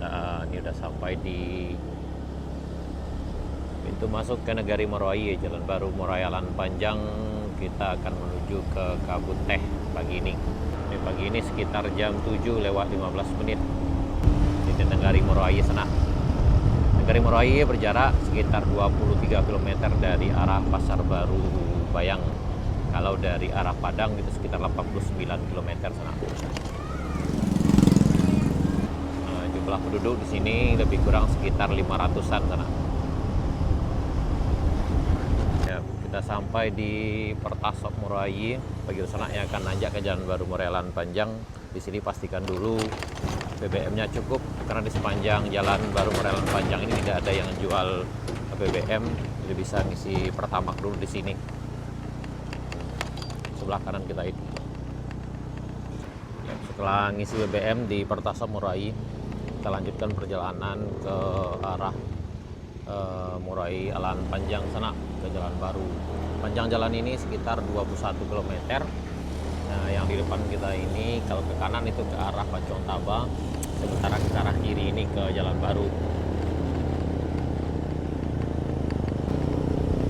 Nah, ini udah sampai di pintu masuk ke Negari Moroai, Jalan Baru Moroai Alan Panjang. Kita akan menuju ke Kabut Teh pagi ini. Pagi ini sekitar jam 7 lewat 15 menit di Negari Moroai sana. Negari Moroai berjarak sekitar 23 km dari arah Pasar Baru Bayang. Kalau dari arah Padang itu sekitar 89 km sana. Jumlah penduduk di sini lebih kurang sekitar 500-an sana. Ya, kita sampai di Pertasop Moroai. Bagi sana yang akan nanjak ke Jalan Baru Moroai Alan Panjang, di sini pastikan dulu BBM-nya cukup, karena di sepanjang Jalan Baru Moroai Alan Panjang ini tidak ada yang jual BBM. Jadi bisa ngisi Pertamax dulu di sini. Sebelah kanan kita itu. Setelah ngisi BBM di Pertasop Moroai, kita lanjutkan perjalanan ke arah Moroai Alan Panjang sana, ke Jalan Baru. Panjang jalan ini sekitar 21 km. Nah, yang di depan kita ini kalau ke kanan itu ke arah Pacong Taba, sementara ke arah kiri ini ke Jalan Baru.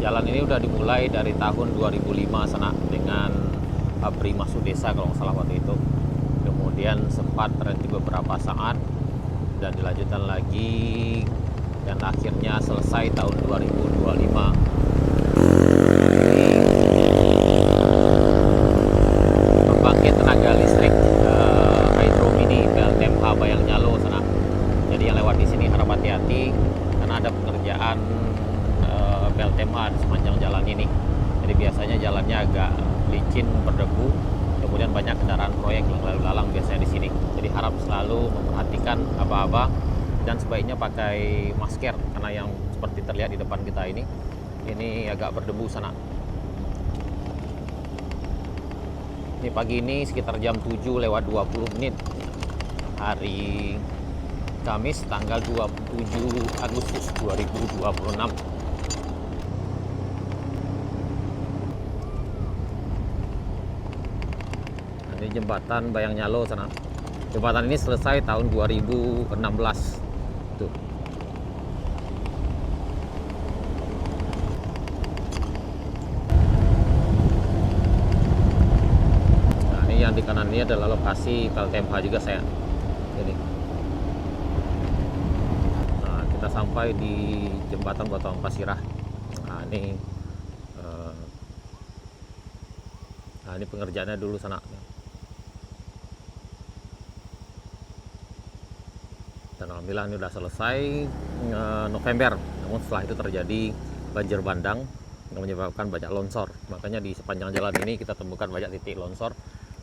Jalan ini udah dimulai dari tahun 2005 sana dengan Abri Masuk Desa kalau nggak salah waktu itu. Kemudian sempat terhenti beberapa saat dan dilanjutkan lagi, dan akhirnya selesai tahun 2025. Pembangkit tenaga listrik hydro mini PLTMH Bayang Nyalo sana. Jadi yang lewat di sini harap hati-hati karena ada pengerjaan PLTMH di sepanjang jalan ini. Jadi biasanya jalannya agak licin, berdebu, kemudian banyak kendaraan proyek yang lalu lalang biasanya di sini. Jadi harap selalu memperhatikan aba-aba dan sebaiknya pakai masker karena yang seperti terlihat di depan kita ini agak berdebu sana. Ini pagi ini sekitar jam 7 lewat 20 menit hari Kamis tanggal 27 Agustus 2026. Ini jembatan Bayang Nyalo sana. Jembatan ini selesai tahun 2016 tuh. Nah, ini yang di kanan ini adalah lokasi PLTMH juga saya. Ini. Nah, kita sampai di jembatan Botong Pasirah. Nah, ini pengerjaannya dulu sana. Dan alhamdulillah ini sudah selesai November. Namun setelah itu terjadi banjir bandang yang menyebabkan banyak longsor. Makanya di sepanjang jalan ini kita temukan banyak titik longsor.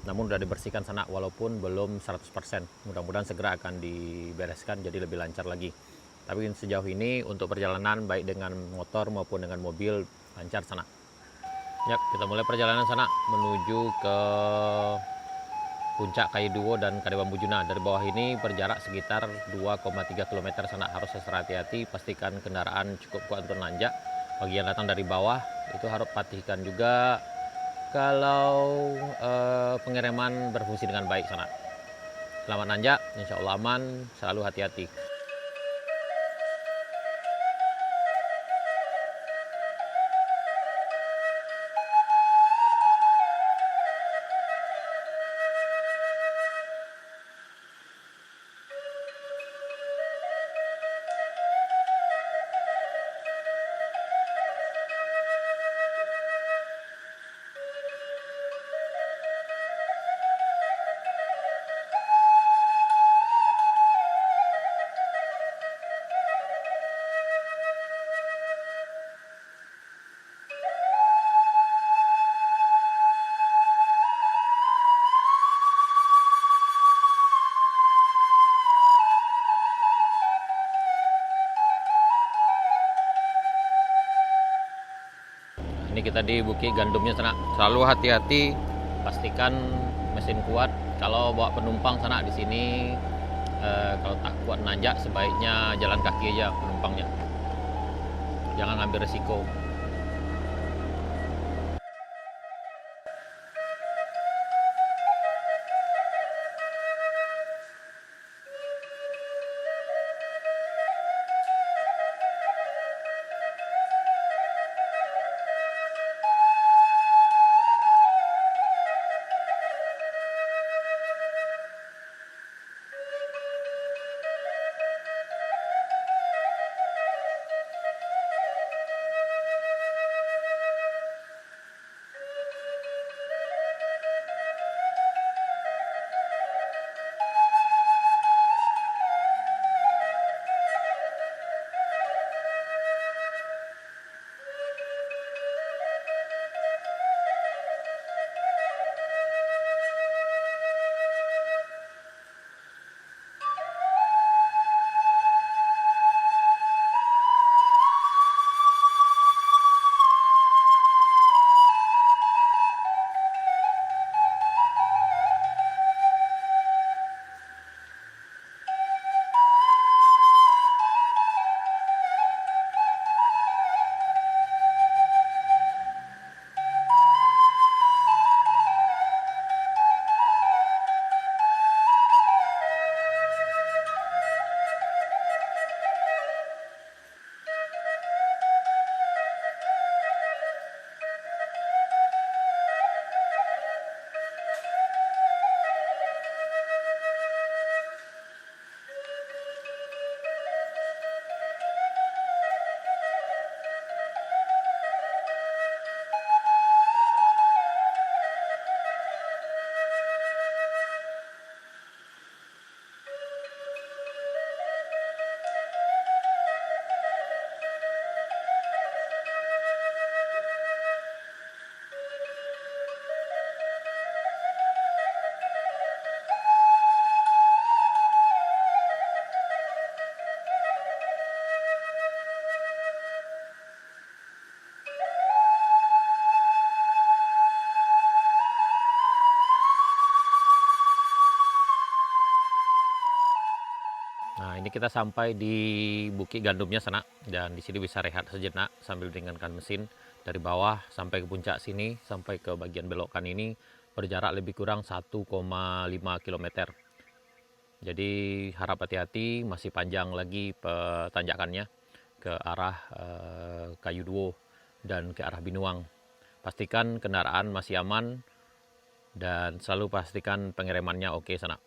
Namun sudah dibersihkan sana walaupun belum 100%. Mudah-mudahan segera akan dibereskan jadi lebih lancar lagi. Tapi sejauh ini untuk perjalanan baik dengan motor maupun dengan mobil lancar sana. Ya, kita mulai perjalanan sana menuju ke Puncak Kayu Duo dan Kade Bambu Juna. Dari bawah ini berjarak sekitar 2,3 km sana. Harus ekstra hati-hati, pastikan kendaraan cukup kuat untuk nanjak. Bagi yang datang dari bawah itu harus pastikan juga kalau pengereman berfungsi dengan baik sana. Selamat nanjak, insya Allah aman, selalu hati-hati. Ini kita di Bukit Gandumnya sana. Selalu hati-hati, pastikan mesin kuat. Kalau bawa penumpang sana di sini, kalau tak kuat nanjak sebaiknya jalan kaki aja penumpangnya. Jangan ngambil resiko. kita sampai di Bukit Gandumnya sana, dan di sini bisa rehat sejenak sambil meringankan mesin. Dari bawah sampai ke puncak sini, sampai ke bagian belokan ini berjarak lebih kurang 1,5 km. Jadi harap hati-hati, masih panjang lagi tanjakannya ke arah Kayu Duo dan ke arah Binuang. Pastikan kendaraan masih aman dan selalu pastikan pengeremannya oke sana.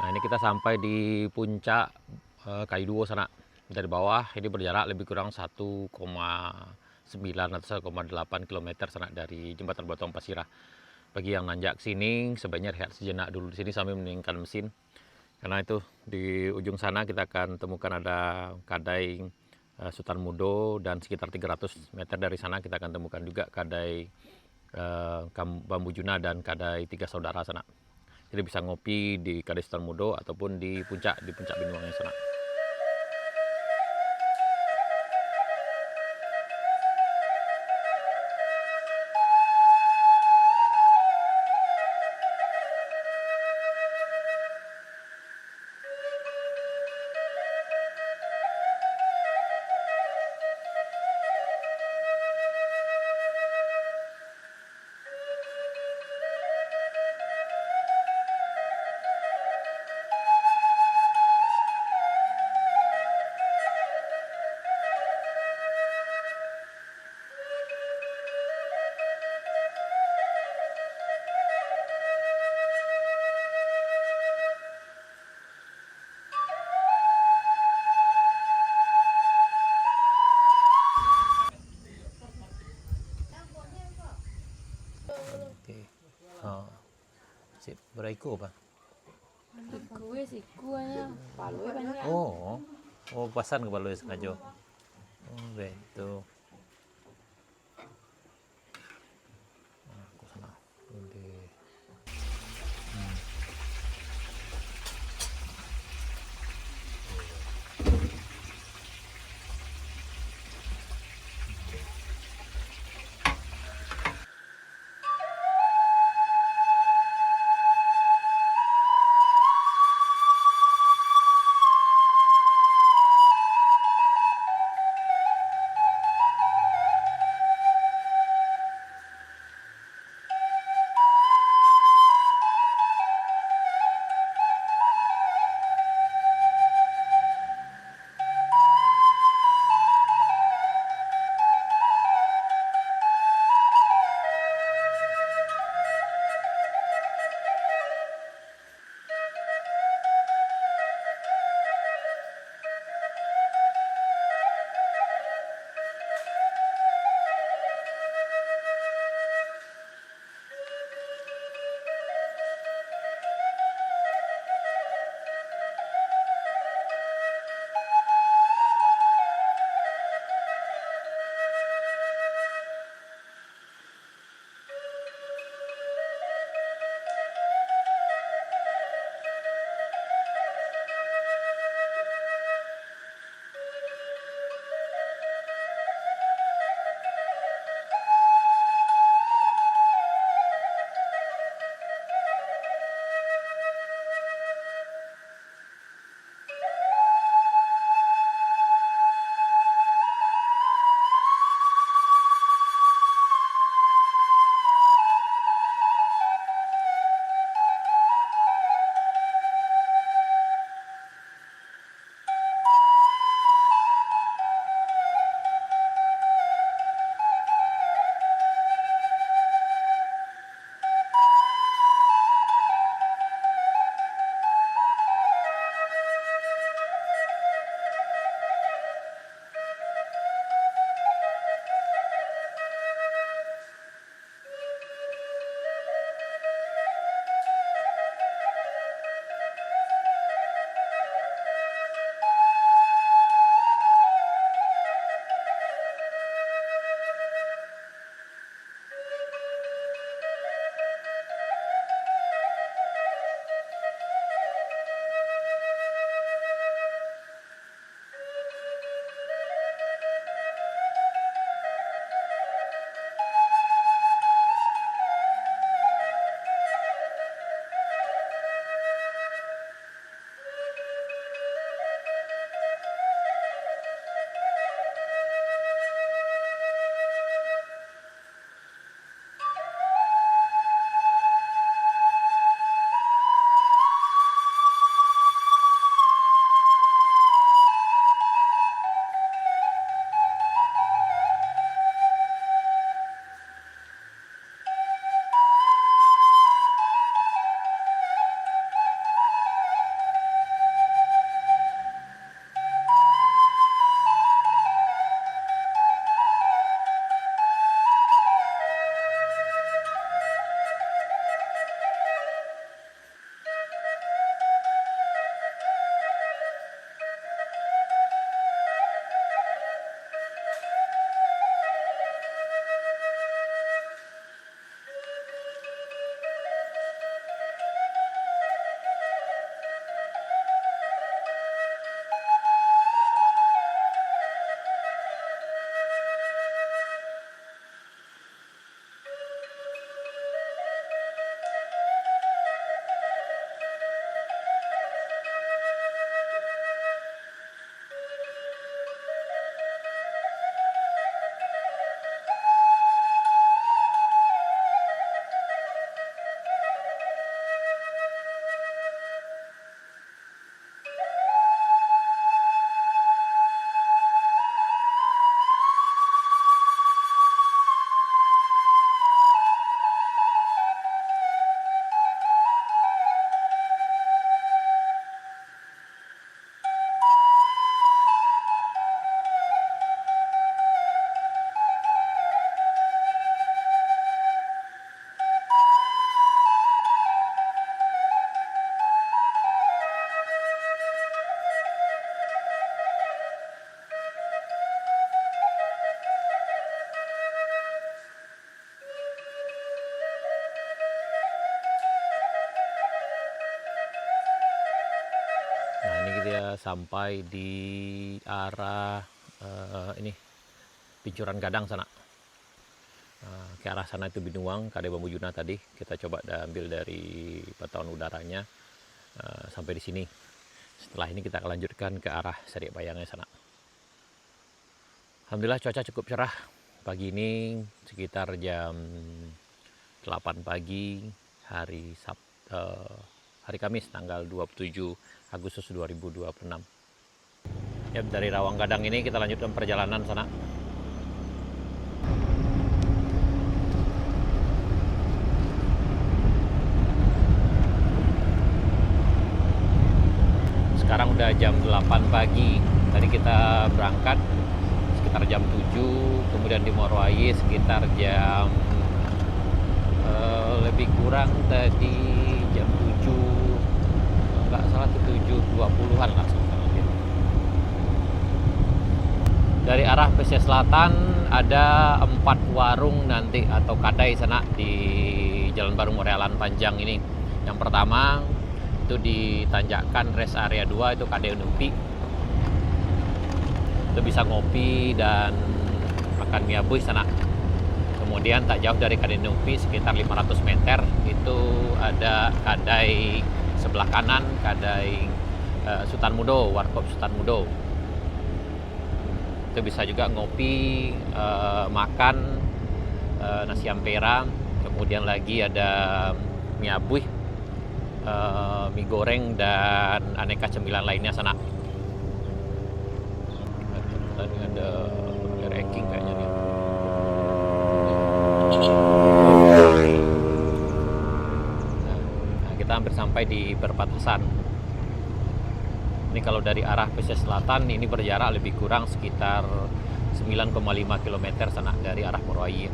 Nah, ini kita sampai di puncak Kayu Duo sana. Dari bawah ini berjarak lebih kurang 1,9 atau 1,8 km sana dari Jembatan Botong Pasirah. Bagi yang nanjak sini, sebaiknya rehat sejenak dulu di sini sambil meningkatkan mesin. Karena itu di ujung sana kita akan temukan ada Kadai Sultan Mudo, dan sekitar 300 meter dari sana kita akan temukan juga Kadai Bambu Juna dan Kadai Tiga Saudara sana. Jadi bisa ngopi di Kadai Sultan Mudo ataupun di puncak Binuang yang sana. Sip, beriko apa? Siku aja, palu banyak. Oh, pasan ke Palu sengaja. Oh, betul. Aku sana. sampai di arah ini Pincuran Gadang sana. Ke arah sana itu Binuang, Kade Bambujuna tadi kita coba ambil dari pantauan udaranya sampai di sini. Setelah ini kita akan lanjutkan ke arah Serik Bayangnya sana. Alhamdulillah cuaca cukup cerah pagi ini, sekitar jam 8 pagi hari Kamis tanggal 27 Agustus 2026. Ya, dari Rawang Gadang ini kita lanjutkan perjalanan sana. Sekarang udah jam 8 pagi. Tadi kita berangkat sekitar jam 7, kemudian di Morowali sekitar jam lebih kurang tadi jam 7, nggak salah tuh 7.20-an langsung. Dari arah pesisir selatan ada 4 warung nanti atau kadai sana di Jalan Baru Morealan Panjang ini. Yang pertama itu di Tanjakan Rest Area 2 itu Kadai Nupi. Itu bisa ngopi dan makan mie abuy sana. Kemudian tak jauh dari Kadai Nupi sekitar 500 meter itu ada kadai sebelah kanan, kadai Sultan Mudo, Warkop Sultan Mudo. Itu bisa juga ngopi, makan nasi ampera, kemudian lagi ada mie abuy, mie goreng dan aneka cemilan lainnya sana. Tadi ada ranking kayaknya nih. Nah, kita hampir sampai di perbatasan. Ini kalau dari arah pesisir selatan ini berjarak lebih kurang sekitar 9,5 km sana dari arah Morowali.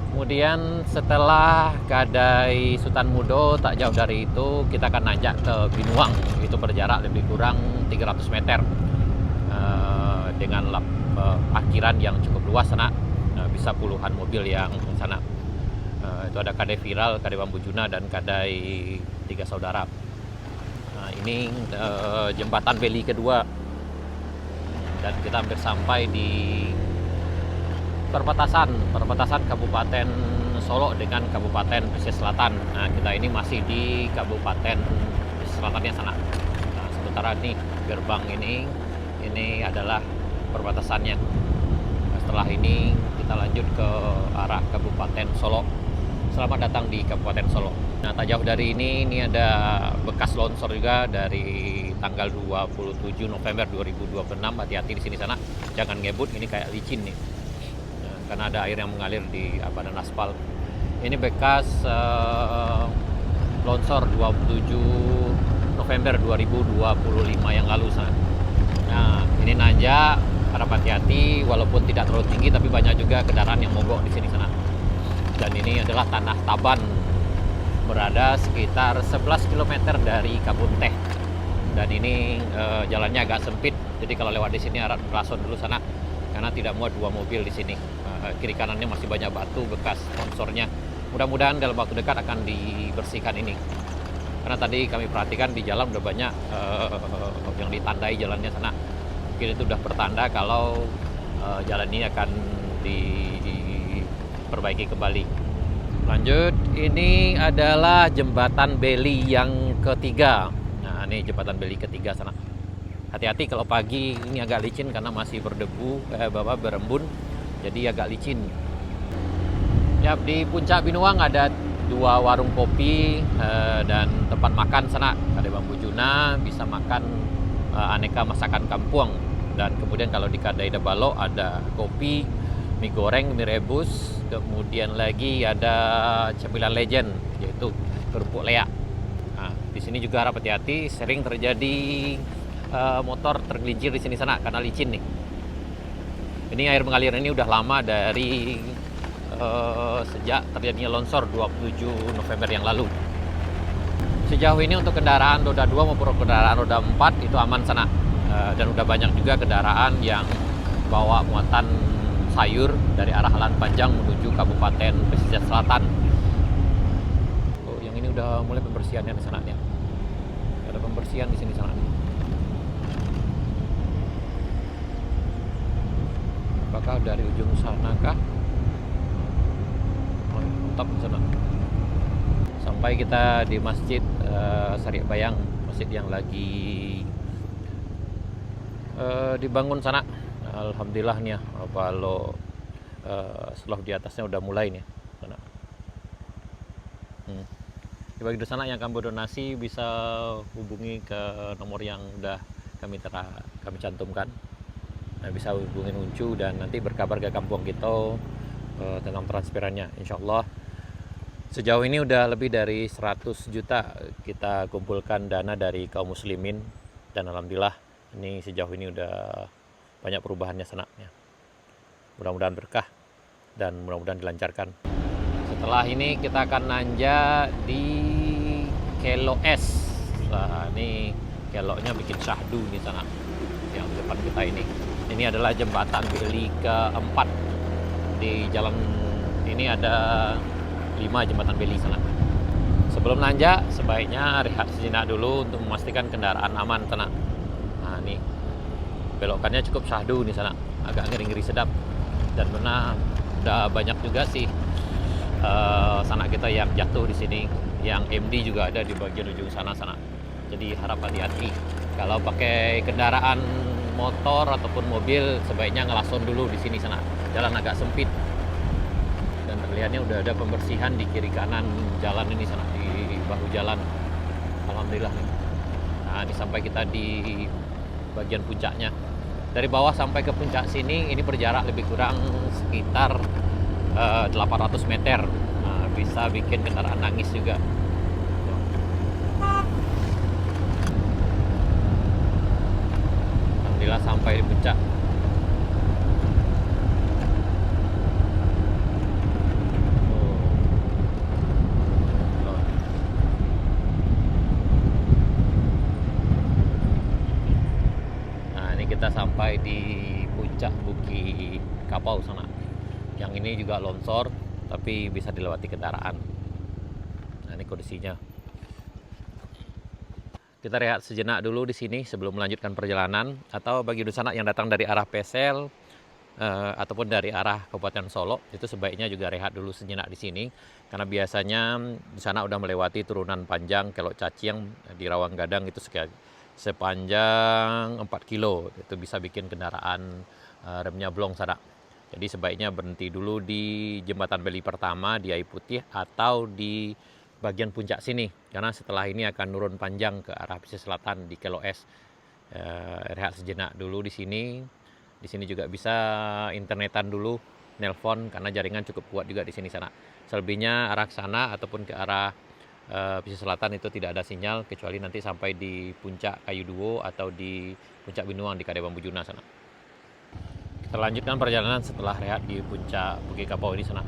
Kemudian setelah Kadai Sultan Mudo tak jauh dari itu kita akan nanjak ke Binuang. Itu berjarak lebih kurang 300 meter dengan parkiran yang cukup luas sana. Bisa puluhan mobil yang sana. Itu ada Kadai Viral, Kadai Bambujuna dan Kadai Tiga Saudara. Nah, ini jembatan Beli kedua dan kita hampir sampai di perbatasan Kabupaten Solo dengan Kabupaten Pesisir Selatan. Nah, kita ini masih di Kabupaten Pesisir Selatannya sana. Nah, sementara nih gerbang ini adalah perbatasannya. Nah, setelah ini kita lanjut ke arah Kabupaten Solo. Selamat datang di Kabupaten Solo. Nah, tak jauh dari ini ada bekas longsor juga dari tanggal 27 November 2026. Hati-hati di sini sana, jangan ngebut, ini kayak licin nih. Nah, karena ada air yang mengalir di badan aspal. Ini bekas longsor 27 November 2025 yang lalu sana. Nah, ini nanjak, harap hati-hati walaupun tidak terlalu tinggi tapi banyak juga kendaraan yang mogok di sini sana. Dan ini adalah tanah Taban, berada sekitar 11 km dari Kabun Teh. Dan ini jalannya agak sempit, jadi kalau lewat di sini harap berason dulu sana karena tidak muat 2 mobil di sini. Kiri kanannya masih banyak batu bekas longsornya. Mudah-mudahan dalam waktu dekat akan dibersihkan ini. Karena tadi kami perhatikan di jalan udah banyak yang ditandai jalannya sana. Mungkin itu udah pertanda kalau jalan ini akan diperbaiki kembali. Lanjut, ini adalah jembatan Beli yang ketiga. Nah, ini jembatan Beli ketiga sana. Hati-hati kalau pagi ini agak licin karena masih berdebu, berembun, jadi agak licin. Ya, di puncak Binuang ada 2 warung kopi dan tempat makan sana. Ada Bambujuna, bisa makan aneka masakan kampung. Dan kemudian kalau di Kadai Dabalo ada kopi, mie goreng, mie rebus, kemudian lagi ada cemilan legend yaitu kerupuk leak. Nah, di sini juga harap hati-hati, sering terjadi motor tergelincir di sini sana karena licin nih. Ini air mengalir ini udah lama dari sejak terjadinya longsor 27 November yang lalu. Sejauh ini untuk kendaraan roda 2 maupun kendaraan roda 4 itu aman sana. Dan udah banyak juga kendaraan yang bawa muatan sayur dari arah Halan Panjang menuju Kabupaten Pesisir Selatan. Oh, yang ini udah mulai pembersihannya di sana ya. Ada pembersihan di sini sana. Apakah dari ujung sana kah? Oh, mantap di sana. Sampai kita di Masjid Sari Bayang, masjid yang lagi dibangun sana. Alhamdulillah nih ya, kalau setelah di atasnya udah mulai nih sana. Bagi di sana yang akan berdonasi bisa hubungi ke nomor yang udah kami cantumkan. Nah, bisa hubungin Uncu dan nanti berkabar ke kampung kita tentang transferannya. Insya Allah sejauh ini udah lebih dari 100 juta kita kumpulkan dana dari kaum muslimin, dan alhamdulillah ini sejauh ini udah banyak perubahannya sana ya. Mudah-mudahan berkah dan mudah-mudahan dilancarkan. Setelah ini kita akan nanjak di Kelo S. Nah, ini keloknya bikin syahdu di sana yang di depan kita ini. Ini adalah jembatan Beli keempat di jalan ini, ada 5 jembatan Beli sana. Sebelum nanjak sebaiknya rehat sejenak dulu untuk memastikan kendaraan aman sana. Nah, ini belokannya cukup syahdu di sana, agak ngeri-ngeri sedap, dan benar udah banyak juga sih sanak kita yang jatuh di sini. Yang MD juga ada di bagian ujung sana. Jadi harap hati-hati kalau pakai kendaraan motor ataupun mobil, sebaiknya ngelason dulu di sini sana. Jalan agak sempit dan terlihatnya udah ada pembersihan di kiri kanan jalan ini sana, di bahu jalan. Alhamdulillah nih. Nah, ini sampai kita di bagian puncaknya. Dari bawah sampai ke puncak sini ini berjarak lebih kurang sekitar 800 meter. Nah, bisa bikin kendaraan nangis juga. Alhamdulillah sampai di puncak. Nah, ini kita sampai di puncak Bukit Kapau sana. Yang ini juga longsor, tapi bisa dilewati kendaraan. Nah, ini kondisinya. Kita rehat sejenak dulu di sini sebelum melanjutkan perjalanan. Atau bagi sana yang datang dari arah Pesel ataupun dari arah Kabupaten Solo, itu sebaiknya juga rehat dulu sejenak di sini, karena biasanya di sana udah melewati turunan panjang Kelok Caciang di Rawang Gadang itu sepanjang 4 kilo. Itu bisa bikin kendaraan remnya blong sana. Jadi sebaiknya berhenti dulu di jembatan Beli pertama di Air Putih atau di bagian puncak sini, karena setelah ini akan nurun panjang ke arah pesisir selatan di Kelo S. Rehat sejenak dulu di sini. Di sini juga bisa internetan dulu, nelpon, karena jaringan cukup kuat juga di sini sana. Selebihnya arah sana ataupun ke arah pesisir selatan itu tidak ada sinyal, kecuali nanti sampai di puncak Kayu Duo atau di puncak Binuang di Kadai Bambu Juna sana. Kita lanjutkan perjalanan setelah rehat di puncak Bukit Kapau ini sana.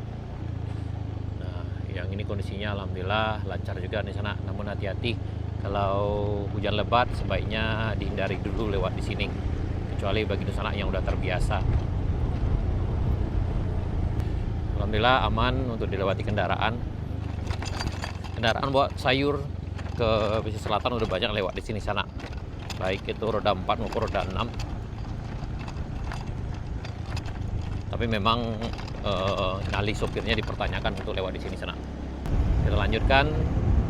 Nah, yang ini kondisinya alhamdulillah lancar juga di sana. Namun hati-hati kalau hujan lebat, sebaiknya dihindari dulu lewat di sini. Kecuali bagi sana yang udah terbiasa. Alhamdulillah aman untuk dilewati kendaraan. Kendaraan bawa sayur ke pesisir selatan udah banyak lewat di sini sana. Baik itu roda 4 maupun roda 6. Tapi memang nyali sopirnya dipertanyakan untuk lewat di sini sana. Kita lanjutkan.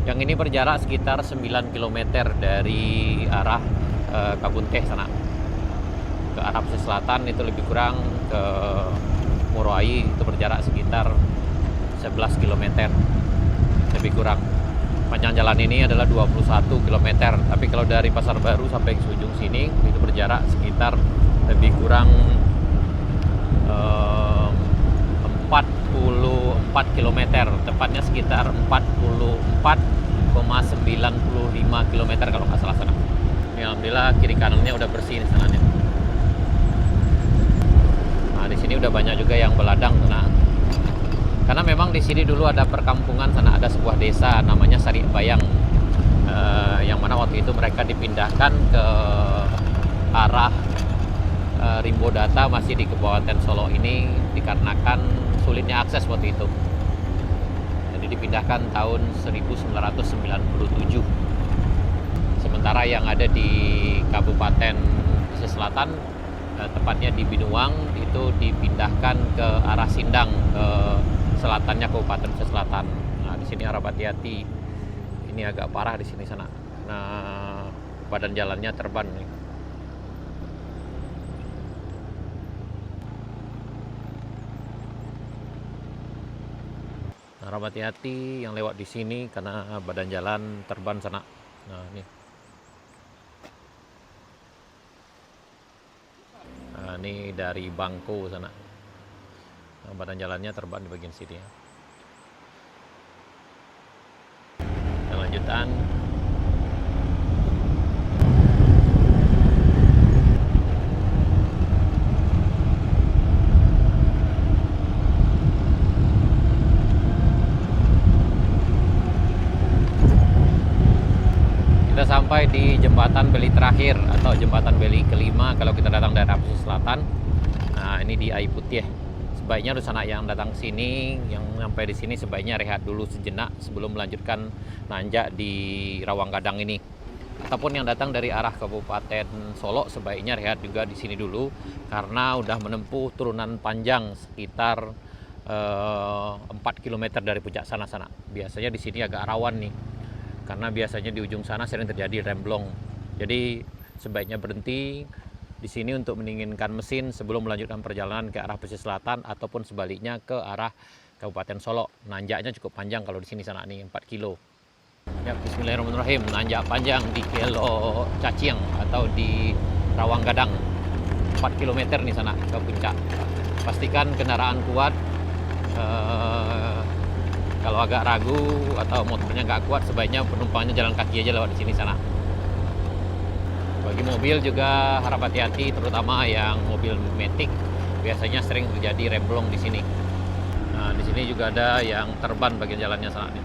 Yang ini berjarak sekitar 9 km dari arah Kabunteh sana. Ke arah pesisir selatan itu lebih kurang ke Moroai itu berjarak sekitar 11 km lebih kurang. Panjang jalan ini adalah 21 km. Tapi kalau dari Pasar Baru sampai ke ujung sini itu berjarak sekitar lebih kurang 44 km, tepatnya sekitar 44,95 km kalau nggak salah sana. Ini alhamdulillah kiri kanannya udah bersih di sana. Nah, di sini udah banyak juga yang beladang sana. Karena memang di sini dulu ada perkampungan sana, ada sebuah desa namanya Sari Bayang, yang mana waktu itu mereka dipindahkan ke arah Rimbo Data masih di Kabupaten Solo ini dikarenakan sulitnya akses waktu itu. Jadi dipindahkan tahun 1997. Sementara yang ada di Kabupaten Pesisir Selatan tepatnya di Binuang, itu dipindahkan ke arah Sindang, ke selatannya Kabupaten Pesisir Selatan. Nah, di sini harap hati-hati. Ini agak parah di sini sana. Nah, badan jalannya terban nih. Harap hati-hati yang lewat di sini karena badan jalan terban sana. Nah, ini. Nah, ini dari Bangko sana. Nah, badan jalannya terban di bagian sini ya. Dan lanjutan. Kita sampai di jembatan Beli terakhir atau jembatan Beli kelima kalau kita datang dari arah pesisir selatan. Nah, ini di Ai Putih. Sebaiknya Rusana yang datang sini, yang sampai di sini sebaiknya rehat dulu sejenak sebelum melanjutkan nanjak di Rawang Gadang ini. Ataupun yang datang dari arah Kabupaten Solo sebaiknya rehat juga di sini dulu karena udah menempuh turunan panjang sekitar 4 km dari puncak sana. Biasanya di sini agak rawan nih. Karena biasanya di ujung sana sering terjadi remblong. Jadi sebaiknya berhenti di sini untuk mendinginkan mesin sebelum melanjutkan perjalanan ke arah pesisir selatan ataupun sebaliknya ke arah Kabupaten Solo. Nanjaknya cukup panjang kalau di sini sana nih 4 kilo. Ya, bismillahirrahmanirrahim. Nanjak panjang di Kelo Caciang atau di Rawang Gadang. 4 km nih sana ke puncak. Pastikan kendaraan kuat. Kalau agak ragu atau motornya nggak kuat, sebaiknya penumpangnya jalan kaki aja lewat di sini sana. Bagi mobil juga harap hati-hati, terutama yang mobil Matic. Biasanya sering terjadi remblong di sini. Nah, di sini juga ada yang terban bagian jalannya sana.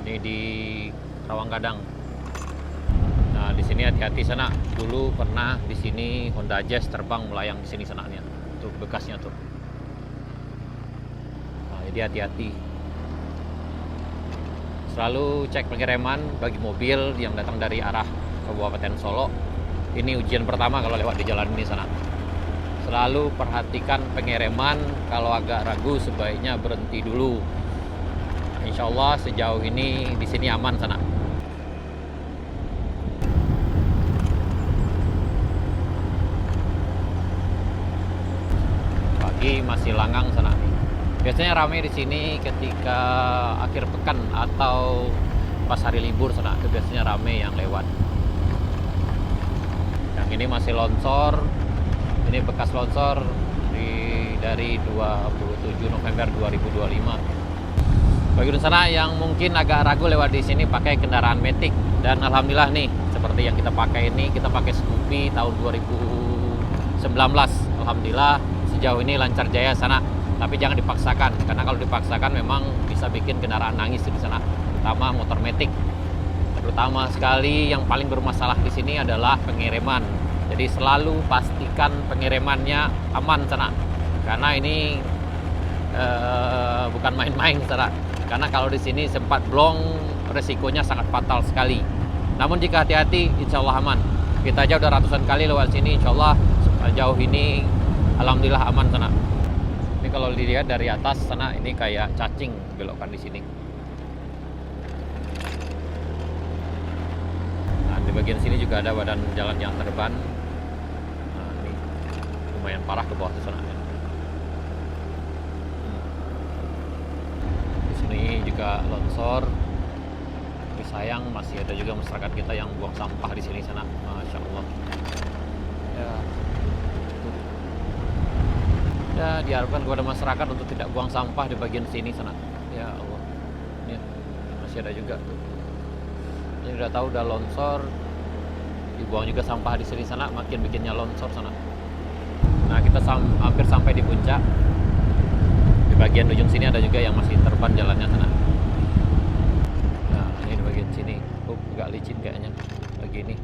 Ini di Rawang Gadang. Nah, di sini hati-hati sana. Dulu pernah di sini Honda Jazz terbang melayang di sini sana nih. Tuh bekasnya tuh. Jadi hati-hati. Selalu cek pengereman bagi mobil yang datang dari arah Kabupaten Solo. Ini ujian pertama kalau lewat di jalan ini sana. Selalu perhatikan pengereman, kalau agak ragu sebaiknya berhenti dulu. Insya Allah sejauh ini di sini aman sana. Pagi masih langang sana. Biasanya ramai di sini ketika akhir pekan atau pas hari libur sana, itu biasanya ramai yang lewat. Yang ini masih longsor. Ini bekas longsor dari 27 November 2025. Bagi sana yang mungkin agak ragu lewat di sini pakai kendaraan Matic, dan alhamdulillah nih seperti yang kita pakai ini, kita pakai Scoopy tahun 2019. Alhamdulillah sejauh ini lancar jaya sana. Tapi jangan dipaksakan, karena kalau dipaksakan memang bisa bikin kendaraan nangis di sana, terutama motor Matic. Terutama sekali yang paling bermasalah di sini adalah pengereman. Jadi selalu pastikan pengeremannya aman sana, karena ini bukan main-main sana. Karena kalau di sini sempat blong, resikonya sangat fatal sekali. Namun jika hati-hati, insya Allah aman. Kita aja udah ratusan kali lewat sini, insya Allah jauh ini alhamdulillah aman sana. Ini kalau dilihat dari atas sana, ini kayak cacing belokan di sini. Nah, di bagian sini juga ada badan jalan yang terban. Nah, ini lumayan parah ke bawah sana. Di sini juga longsor. Tapi sayang masih ada juga masyarakat kita yang buang sampah di sini sana. Masya Allah. Ya, diharapkan kepada masyarakat untuk tidak buang sampah di bagian sini sana. Ya Allah. Ini masih ada juga tuh. Ini udah tahu udah longsor, dibuang juga sampah di sini sana, makin bikinnya longsor sana. Nah, kita hampir sampai di puncak. Di bagian ujung sini ada juga yang masih terban jalannya sana. Nah, ini di bagian sini. Agak licin kayaknya begini.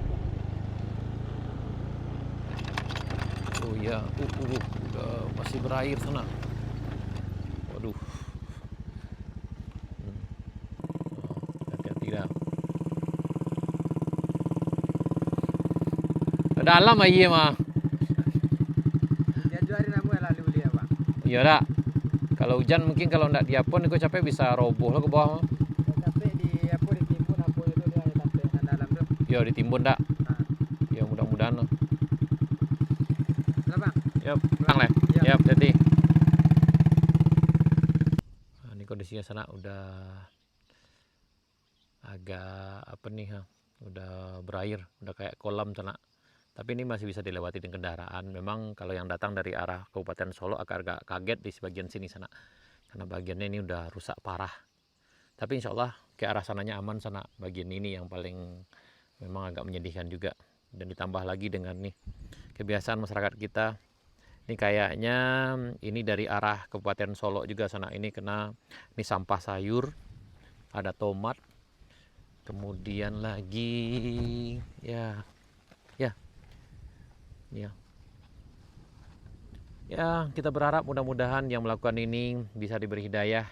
Oh ya, masih berair sana. Waduh. Hati-hati dah. dalam aja mah. Dia juarin aku lalu dia Pak. Iya dak. Kalau hujan mungkin kalau ndak diapun aku capek bisa roboh lah ke bawah mah. Capek di apa ditimbun apa itu dia sampai dalam tuh. Yo ditimbun dak. Nah, Ya mudah-mudahan lah. lah Bang. Yap, pulang lah. Iya. Yap, jadi. Nah, ini kondisinya sana udah agak apa nih ha? Udah berair, udah kayak kolam sana. Tapi ini masih bisa dilewati dengan kendaraan. Memang kalau yang datang dari arah Kabupaten Solo agak kaget di sebagian sini sana. Karena bagiannya ini udah rusak parah. Tapi insya Allah ke arah sananya aman sana. Bagian ini yang paling memang agak menyedihkan juga. Dan ditambah lagi dengan nih kebiasaan masyarakat kita. Ini kayaknya ini dari arah Kabupaten Solo juga sana. Ini kena ini sampah sayur, ada tomat, kemudian lagi ya kita berharap mudah-mudahan yang melakukan ini bisa diberi hidayah.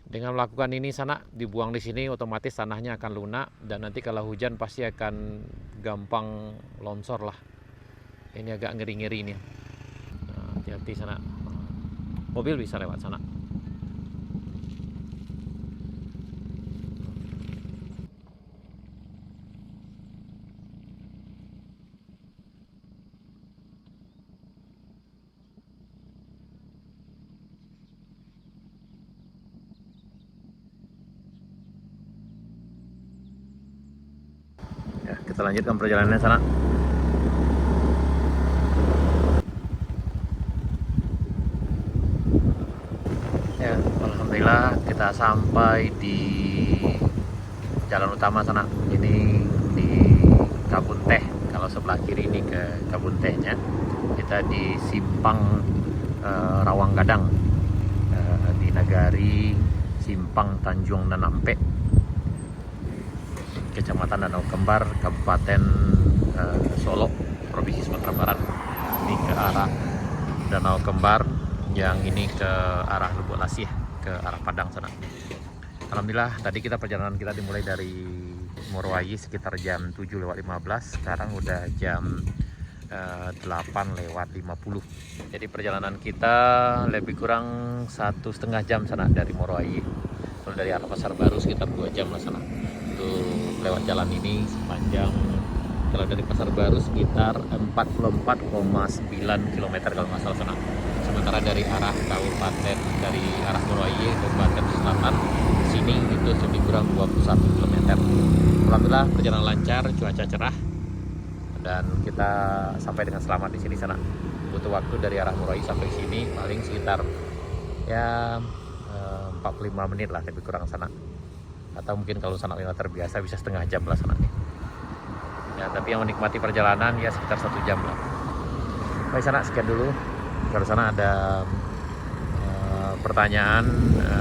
Dengan melakukan ini sana dibuang di sini otomatis tanahnya akan lunak dan nanti kalau hujan pasti akan gampang longsor lah. Ini agak ngeri-ngeri nih. Nah, hati-hati sana. Mobil bisa lewat sana. Ya, kita lanjutkan perjalanannya sana. Ya, alhamdulillah kita sampai di jalan utama sana. Ini di Kabun Teh. Kalau sebelah kiri ini ke Kabun Tehnya. Kita di Simpang Rawang Gadang di Nagari Simpang Tanjung Nanampe, Kecamatan Danau Kembar, Kabupaten Solo, Provinsi Sumatera Barat. Ini ke arah Danau Kembar, yang ini ke arah Lubuk Lasih, ke arah Padang sana. Alhamdulillah tadi perjalanan kita dimulai dari Morowali sekitar jam 7:15. Sekarang udah jam 8:50. Jadi perjalanan kita lebih kurang 1,5 jam sana dari Morowali. Kalau dari arah Pasar Baru sekitar 2 jam lah sana. Untuk lewat jalan ini sepanjang, kalau dari Pasar Baru sekitar 44,9 km kalau nggak salah sana. Sementara dari arah kabupaten, dari arah Morowali Kabupaten Selatan sini itu lebih kurang 21 km. Alhamdulillah perjalanan lancar, cuaca cerah dan kita sampai dengan selamat di sini sana. Butuh waktu dari arah Morowali sampai sini paling sekitar ya 45 menit lah lebih kurang sana. Atau mungkin kalau sana yang terbiasa bisa setengah jam lah sana nih. Ya, tapi yang menikmati perjalanan ya sekitar 1 jam lah. Baik sana, sekian dulu. Kalau sana ada pertanyaan,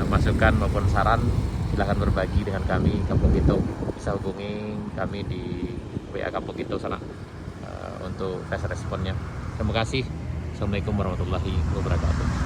masukan maupun saran, silahkan berbagi dengan kami Kampung Gitu. Bisa hubungi kami di WA Kampung Gitu sana untuk fast responnya. Terima kasih. Assalamualaikum warahmatullahi wabarakatuh.